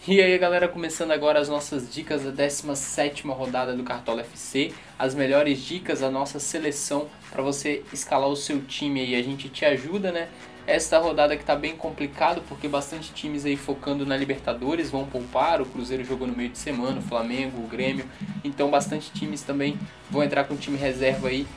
E aí galera, começando agora as nossas dicas da 17ª rodada do Cartola FC, as melhores dicas da nossa seleção para você escalar o seu time aí, a gente te ajuda, né? Esta rodada que tá bem complicado porque bastante times aí focando na Libertadores vão poupar, o Cruzeiro jogou no meio de semana, o Flamengo, o Grêmio, então bastante times também vão entrar com time reserva aí.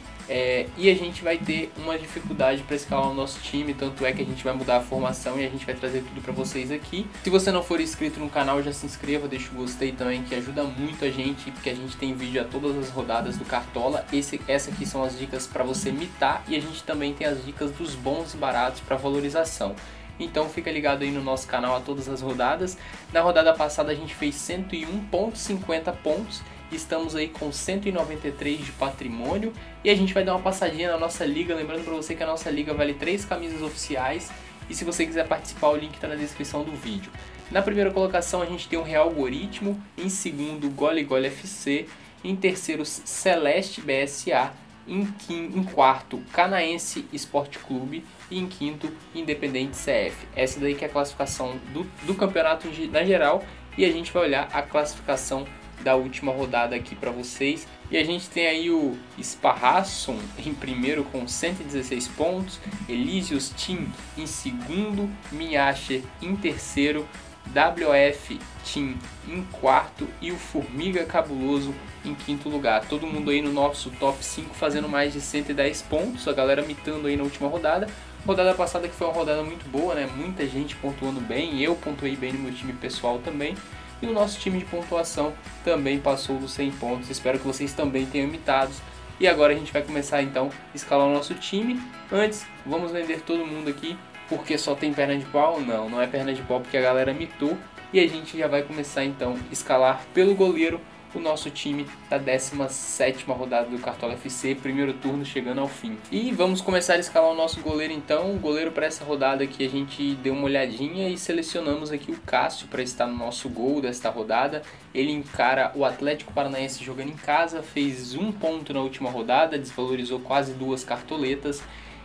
E a gente vai ter uma dificuldade para escalar o nosso time, tanto é que a gente vai mudar a formação e a gente vai trazer tudo para vocês aqui. Se você não for inscrito no canal, já se inscreva, deixa o gostei também, que ajuda muito a gente, porque a gente tem vídeo a todas as rodadas do Cartola. Essa aqui são as dicas para você mitar e a gente também tem as dicas dos bons e baratos para valorização. Então fica ligado aí no nosso canal a todas as rodadas. Na rodada passada a gente fez 101,50 pontos. Estamos aí com 193 de patrimônio e a gente vai dar uma passadinha na nossa liga, lembrando para você que a nossa liga vale 3 camisas oficiais e se você quiser participar o link está na descrição do vídeo. Na primeira colocação a gente tem o Real Algoritmo, em segundo Gole Gole FC, em terceiro Celeste BSA, em quarto Canaense Esporte Clube e em quinto Independente CF. Essa daí que é a classificação do campeonato na geral e a gente vai olhar a classificação da última rodada aqui para vocês. E a gente tem aí o Sparrasson em primeiro com 116 pontos, Elysius Team em segundo, Miacher em terceiro, WF Team em quarto e o Formiga Cabuloso em quinto lugar. Todo mundo aí no nosso top 5 fazendo mais de 110 pontos, a galera mitando aí na última rodada. Rodada passada que foi uma rodada muito boa, né? Muita gente pontuando bem, eu pontuei bem no meu time pessoal também. E o nosso time de pontuação também passou dos 100 pontos, espero que vocês também tenham imitados. E agora a gente vai começar então a escalar o nosso time. Antes, vamos vender todo mundo aqui, porque só tem perna de pau? Não, não é perna de pau porque a galera mitou. E a gente já vai começar então a escalar pelo goleiro o nosso time da 17ª rodada do Cartola FC, primeiro turno chegando ao fim. E vamos começar a escalar o nosso goleiro então. O goleiro para essa rodada aqui a gente deu uma olhadinha e selecionamos aqui o Cássio para estar no nosso gol desta rodada. Ele encara o Atlético Paranaense jogando em casa, fez 1 ponto na última rodada, desvalorizou quase 2 cartoletas.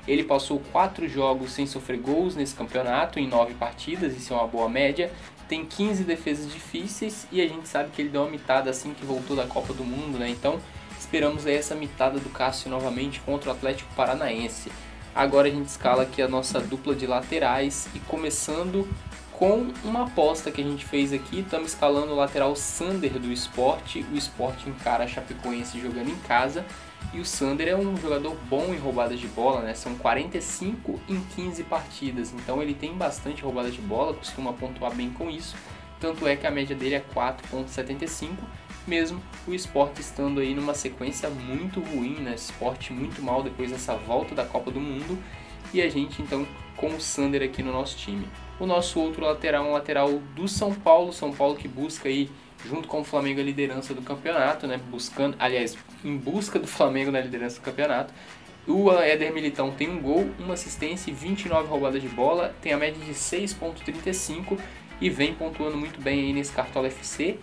Ele passou 4 jogos sem sofrer gols nesse campeonato, em 9 partidas, isso é uma boa média. Tem 15 defesas difíceis e a gente sabe que ele deu uma mitada assim que voltou da Copa do Mundo, né? Então esperamos aí essa mitada do Cássio novamente contra o Atlético Paranaense. Agora a gente escala aqui a nossa dupla de laterais e começando com uma aposta que a gente fez aqui, estamos escalando o lateral Sander do Sport. O Sport encara a Chapecoense jogando em casa. E o Sander é um jogador bom em roubadas de bola, né? São 45 em 15 partidas, então ele tem bastante roubada de bola, costuma pontuar bem com isso. Tanto é que a média dele é 4,75, mesmo o Sport estando aí numa sequência muito ruim, né? Sport muito mal depois dessa volta da Copa do Mundo. E a gente então com o Sander aqui no nosso time. O nosso outro lateral é um lateral do São Paulo que busca aí junto com o Flamengo a liderança do campeonato, né? Em busca do Flamengo na liderança do campeonato. O Éder Militão tem um gol, uma assistência e 29 roubadas de bola, tem a média de 6,35 e vem pontuando muito bem aí nesse Cartola FC.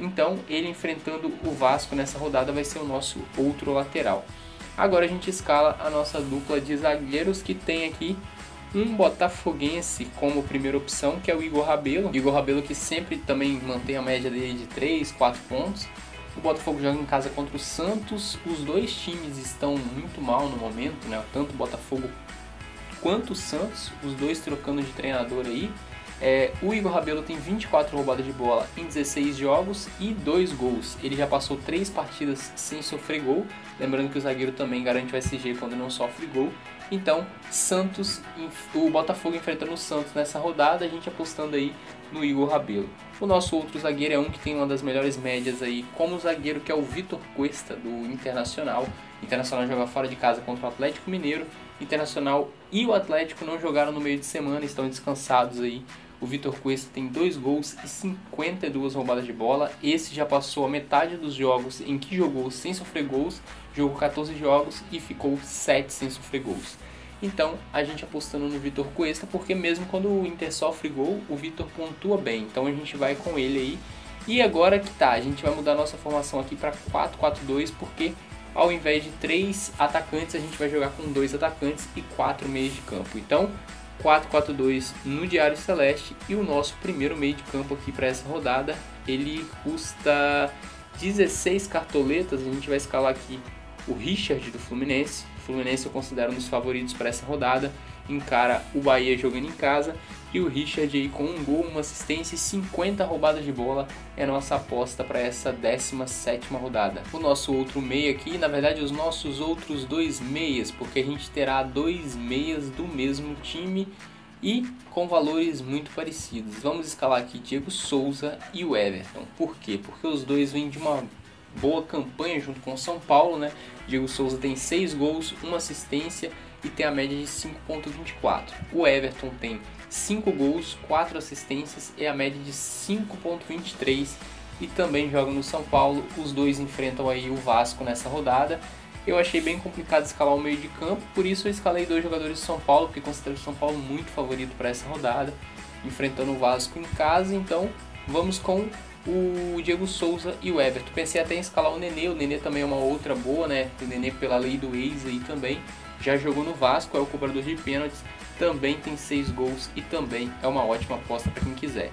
Então ele enfrentando o Vasco nessa rodada vai ser o nosso outro lateral. Agora a gente escala a nossa dupla de zagueiros que tem aqui um botafoguense como primeira opção, que é o Igor Rabelo. Igor Rabelo que sempre também mantém a média dele de 3, 4 pontos. O Botafogo joga em casa contra o Santos. Os dois times estão muito mal no momento, né? Tanto o Botafogo quanto o Santos, os dois trocando de treinador aí. O Igor Rabelo tem 24 roubadas de bola em 16 jogos e 2 gols. Ele já passou 3 partidas sem sofrer gol. Lembrando que o zagueiro também garante o SG quando não sofre gol. Então, o Botafogo enfrentando o Santos nessa rodada, a gente apostando aí no Igor Rabelo. O nosso outro zagueiro é um que tem uma das melhores médias aí como zagueiro, que é o Vitor Cuesta, do Internacional. O Internacional joga fora de casa contra o Atlético Mineiro. Internacional e o Atlético não jogaram no meio de semana, estão descansados aí. O Vitor Cuesta tem 2 gols e 52 roubadas de bola. Esse já passou a metade dos jogos em que jogou sem sofrer gols. Jogou 14 jogos e ficou 7 sem sofrer gols. Então a gente apostando no Vitor Cuesta, porque mesmo quando o Inter sofre gol, o Vitor pontua bem. Então a gente vai com ele aí. E agora que tá, a gente vai mudar a nossa formação aqui para 4-4-2, porque ao invés de 3 atacantes, a gente vai jogar com 2 atacantes e 4 meios de campo. Então 4-4-2 no Diário Celeste. E o nosso primeiro meio de campo aqui para essa rodada, ele custa 16 cartoletas. A gente vai escalar aqui o Richard do Fluminense. O Fluminense eu considero um dos favoritos para essa rodada. Encara o Bahia jogando em casa. E o Richard aí com um gol, uma assistência e 50 roubadas de bola é a nossa aposta para essa 17ª rodada. O nosso outro meia aqui, na verdade os nossos outros dois meias, porque a gente terá dois meias do mesmo time e com valores muito parecidos. Vamos escalar aqui Diego Souza e o Everton. Por quê? Porque os dois vêm de uma boa campanha junto com o São Paulo, né? Diego Souza tem 6 gols, uma assistência e tem a média de 5.24. O Everton tem 5 gols, 4 assistências e a média de 5.23 e também joga no São Paulo. Os dois enfrentam aí o Vasco nessa rodada. Eu achei bem complicado escalar o meio de campo, por isso eu escalei 2 jogadores de São Paulo, porque considero o São Paulo muito favorito para essa rodada, enfrentando o Vasco em casa. Então vamos com o Diego Souza e o Everton. Pensei até em escalar o Nenê também é uma outra boa, né? O Nenê pela lei do ex aí também, já jogou no Vasco, é o cobrador de pênaltis, também tem 6 gols e também é uma ótima aposta para quem quiser.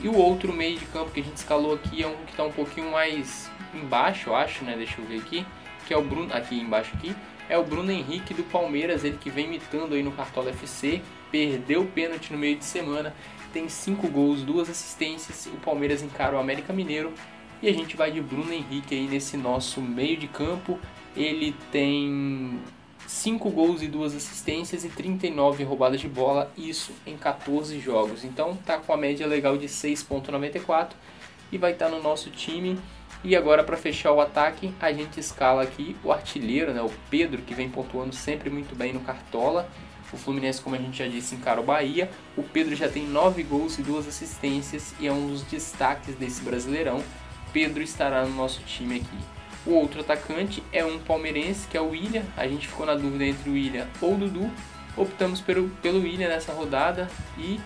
E o outro meio de campo que a gente escalou aqui é um que está um pouquinho mais embaixo, eu acho, né? Deixa eu ver aqui, que é o Bruno, aqui embaixo aqui, é o Bruno Henrique do Palmeiras, ele que vem imitando aí no Cartola FC, perdeu o pênalti no meio de semana, tem 5 gols, 2 assistências, o Palmeiras encara o América Mineiro e a gente vai de Bruno Henrique aí nesse nosso meio de campo. Ele tem 5 gols e 2 assistências e 39 roubadas de bola, isso em 14 jogos. Então tá com a média legal de 6.94 e vai estar no nosso time. E agora para fechar o ataque, a gente escala aqui o artilheiro, né, o Pedro, que vem pontuando sempre muito bem no Cartola. O Fluminense, como a gente já disse, encara o Bahia. O Pedro já tem 9 gols e 2 assistências e é um dos destaques desse Brasileirão. Pedro estará no nosso time aqui. O outro atacante é um palmeirense, que é o William. A gente ficou na dúvida entre o William ou o Dudu. Optamos pelo William nessa rodada e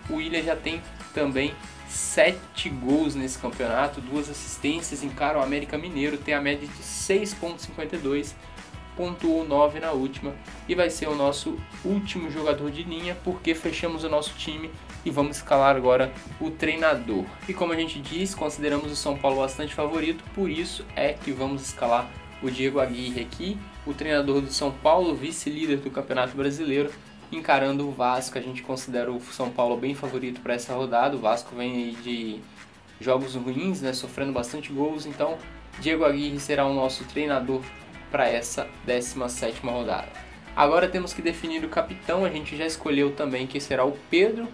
o William já tem também 7 gols nesse campeonato, 2 assistências, encara o América Mineiro, tem a média de 6.52, pontuou 9 na última e vai ser o nosso último jogador de linha, porque fechamos o nosso time e vamos escalar agora o treinador. E como a gente disse, consideramos o São Paulo bastante favorito, por isso é que vamos escalar o Diego Aguirre aqui, o treinador do São Paulo, vice-líder do Campeonato Brasileiro, encarando o Vasco. A gente considera o São Paulo bem favorito para essa rodada. O Vasco vem aí de jogos ruins, né, sofrendo bastante gols, então Diego Aguirre será o nosso treinador para essa 17ª rodada. Agora temos que definir o capitão. A gente já escolheu também que será o Pedro.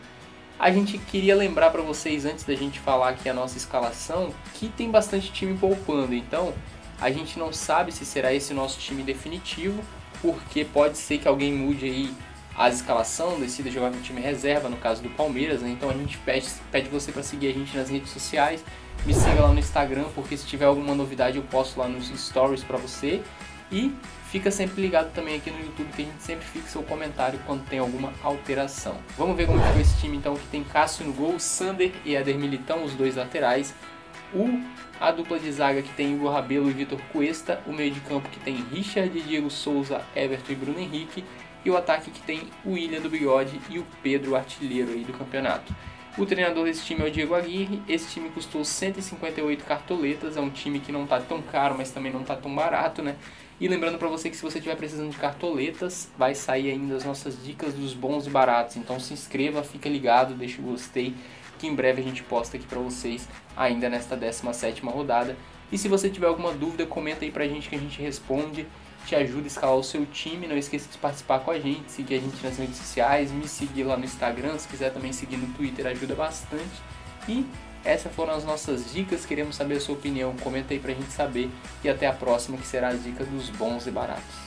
A gente queria lembrar para vocês, antes da gente falar aqui a nossa escalação, que tem bastante time poupando, então a gente não sabe se será esse nosso time definitivo, porque pode ser que alguém mude aí a escalação, decida jogar com o time reserva, no caso do Palmeiras, né? Então a gente pede você para seguir a gente nas redes sociais, me siga lá no Instagram, porque se tiver alguma novidade eu posto lá nos stories para você, e fica sempre ligado também aqui no YouTube, que a gente sempre fixa o comentário quando tem alguma alteração. Vamos ver como ficou esse time então, que tem Cássio no gol, Sander e Éder Militão, os dois laterais, a dupla de zaga que tem Igor Rabelo e Vitor Cuesta, o meio de campo que tem Richard, Diego Souza, Everton e Bruno Henrique, e o ataque que tem o William do Bigode e o Pedro, artilheiro aí do campeonato. O treinador desse time é o Diego Aguirre. Esse time custou 158 cartoletas, é um time que não está tão caro, mas também não está tão barato, né? E lembrando para você que se você estiver precisando de cartoletas, vai sair ainda as nossas dicas dos bons e baratos. Então se inscreva, fica ligado, deixa o gostei, que em breve a gente posta aqui para vocês ainda nesta 17ª rodada. E se você tiver alguma dúvida, comenta aí pra gente que a gente responde, te ajuda a escalar o seu time. Não esqueça de participar com a gente, seguir a gente nas redes sociais, me seguir lá no Instagram, se quiser também seguir no Twitter, ajuda bastante. E essas foram as nossas dicas, queremos saber a sua opinião, comenta aí pra gente saber, e até a próxima, que será a dica dos bons e baratos.